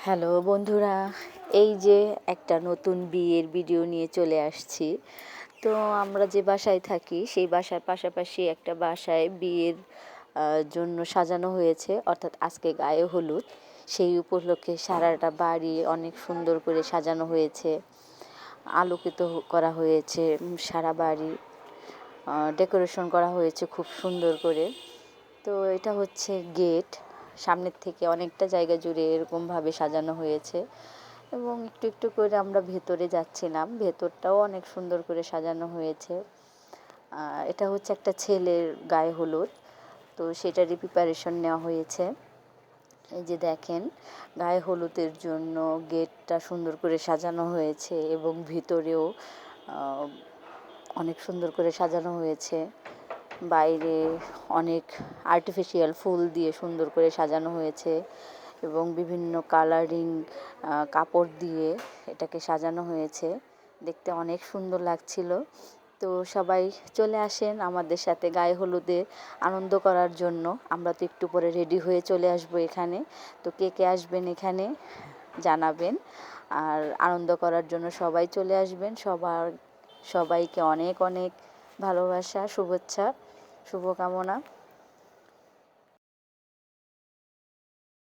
Hello বন্ধুরা, এই যে একটা নতুন বিয়ের ভিডিও নিয়ে চলে আসছি। তো আমরা যে বাসায় থাকি সেই বাসার পাশাপাশি একটা বাসায় বিয়ের জন্য সাজানো হয়েছে, অর্থাৎ আজকে গায়ে হলুদ। সেই উপলক্ষে সারাটা বাড়ি অনেক সুন্দর করে সাজানো হয়েছে, আলোকিত করা হয়েছে। সারা বাড়ি ডেকোরেশন করা হয়েছে খুব সুন্দর করে। তো এটা হচ্ছে গেট, সামনের থেকে অনেকটা জায়গা জুড়ে এরকমভাবে সাজানো হয়েছে এবং একটু একটু করে আমরা ভেতরে যাচ্ছিলাম। ভেতরটাও অনেক সুন্দর করে সাজানো হয়েছে। এটা হচ্ছে একটা ছেলের গায়ে হলুদ, তো সেটারই প্রিপারেশন নেওয়া হয়েছে। এই যে দেখেন, গায়ে হলুদের জন্য গেটটা সুন্দর করে সাজানো হয়েছে এবং ভিতরেও অনেক সুন্দর করে সাজানো হয়েছে। বাইরে অনেক আর্টিফিশিয়াল ফুল দিয়ে সুন্দর করে সাজানো হয়েছে এবং বিভিন্ন কালারিং কাপড় দিয়ে এটাকে সাজানো হয়েছে। দেখতে অনেক সুন্দর লাগছিল। তো সবাই চলে আসেন আমাদের সাথে গায়ে হলুদে আনন্দ করার জন্য। আমরা তো একটু পরে রেডি হয়ে চলে আসবো এখানে। তো কে কে আসবেন এখানে জানাবেন, আর আনন্দ করার জন্য সবাই চলে আসবেন। সবাইকে অনেক অনেক ভালোবাসা, শুভেচ্ছা, শুভকামনা।